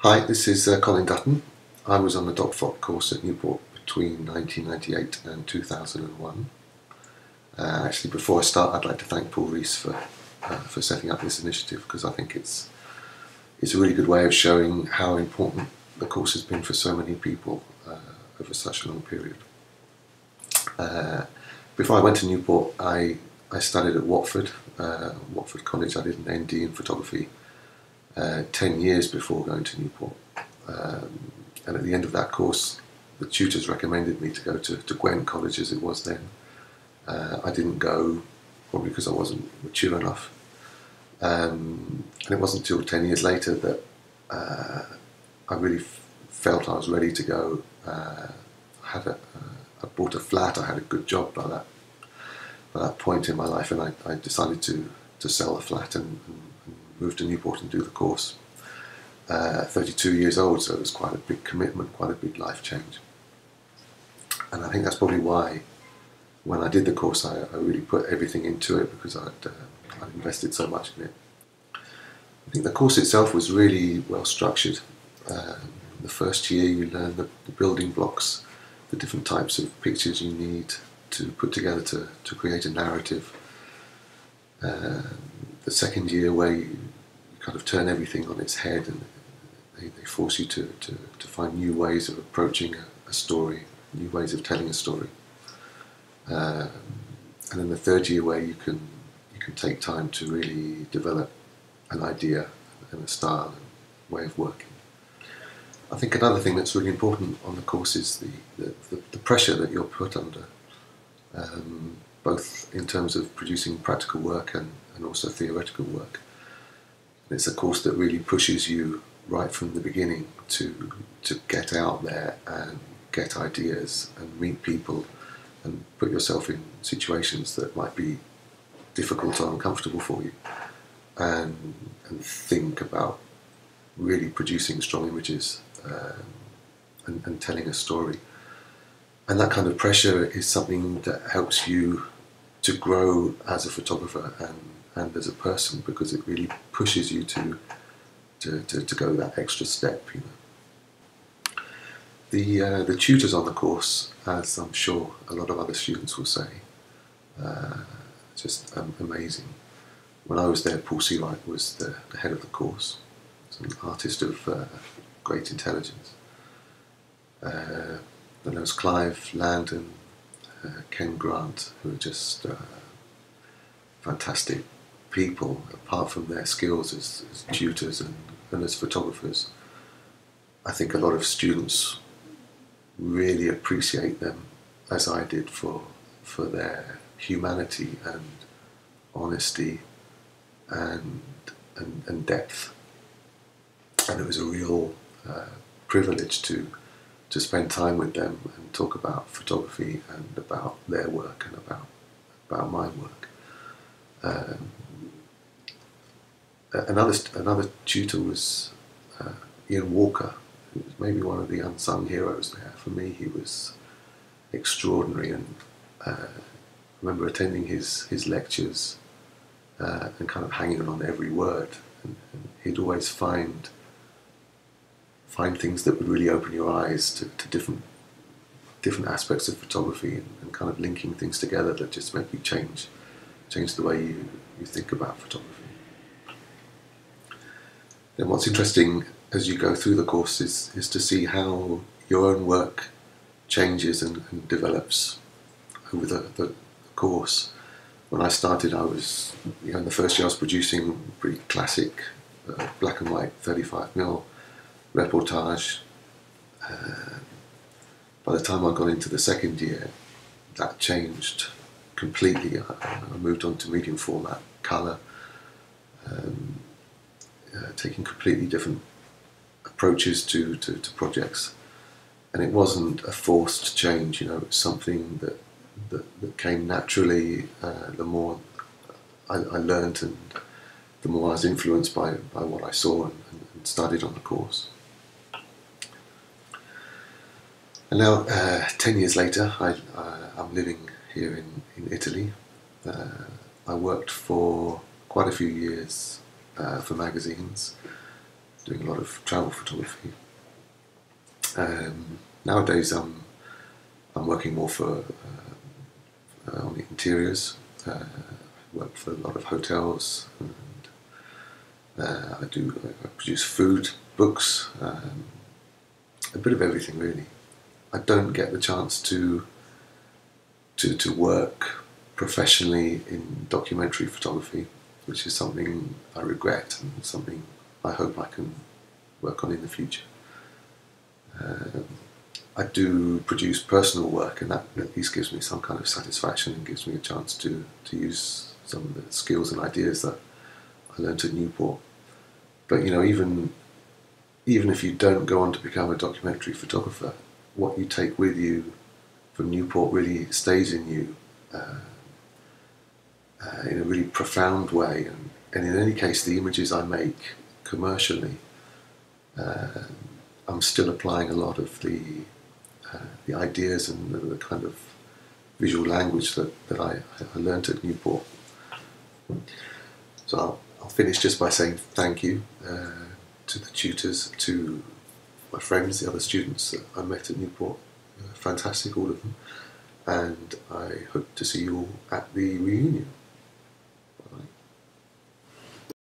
Hi, this is Colin Dutton. I was on the DocFop course at Newport between 1998 and 2001. Actually, before I start, I'd like to thank Paul Rees for setting up this initiative, because I think it's a really good way of showing how important the course has been for so many people over such a long period. Before I went to Newport, I studied at Watford College. I did an ND in photography 10 years before going to Newport. And at the end of that course, the tutors recommended me to go to Gwent College, as it was then. I didn't go, probably because I wasn't mature enough. And it wasn't until 10 years later that I really felt I was ready to go. I bought a flat. I had a good job by that point in my life, and I decided to sell the flat and move to Newport and do the course. 32 years old, so it was quite a big commitment, quite a big life change. And I think that's probably why, when I did the course, I really put everything into it, because I'd invested so much in it. I think the course itself was really well structured. The first year you learn the building blocks, the different types of pictures you need to put together to create a narrative. The second year, where you kind of turn everything on its head, and they force you to find new ways of approaching a story, new ways of telling a story. And then the third year, where you can take time to really develop an idea and a style and way of working. I think another thing that's really important on the course is the pressure that you're put under, both in terms of producing practical work and also theoretical work. It's a course that really pushes you right from the beginning to get out there and get ideas and meet people and put yourself in situations that might be difficult or uncomfortable for you, and think about really producing strong images and telling a story. And that kind of pressure is something that helps you to grow as a photographer and as a person, because it really pushes you to go that extra step. The tutors on the course, as I'm sure a lot of other students will say, just amazing. When I was there, Paul Seawright was the head of the course. He's an artist of great intelligence. Then there was Clive Landon, Ken Grant, who are just fantastic people, apart from their skills as tutors and as photographers. I think a lot of students really appreciate them, as I did, for their humanity and honesty and depth. And it was a real privilege to spend time with them and talk about photography and about their work and about my work. Another tutor was Ian Walker, who was maybe one of the unsung heroes there. For me, he was extraordinary, and I remember attending his lectures and kind of hanging on every word. And he'd always find things that would really open your eyes to different aspects of photography, and kind of linking things together that just make you change the way you think about photography. And what's interesting as you go through the course is to see how your own work changes and develops over the course. When I started, I was, in the first year I was producing pretty classic black and white 35mm reportage. By the time I got into the second year, that changed completely. I moved on to medium format, colour, taking completely different approaches to projects. And it wasn't a forced change, it was something that came naturally. The more I learned, and the more I was influenced by what I saw and studied on the course. And now, 10 years later, I'm living here in Italy. I worked for quite a few years for magazines, doing a lot of travel photography. Nowadays I'm working more for on the interiors. I work for a lot of hotels, and I produce food, books, a bit of everything really. I don't get the chance to work professionally in documentary photography, which is something I regret and something I hope I can work on in the future. I do produce personal work, and that at least gives me some kind of satisfaction and gives me a chance to use some of the skills and ideas that I learned at Newport. But you know, even if you don't go on to become a documentary photographer, what you take with you from Newport really stays in you in a really profound way. And in any case, the images I make commercially, I'm still applying a lot of the ideas and the kind of visual language that I learnt at Newport. So I'll finish just by saying thank you to the tutors, to my friends, the other students that I met at Newport. Fantastic, all of them. And I hope to see you all at the reunion.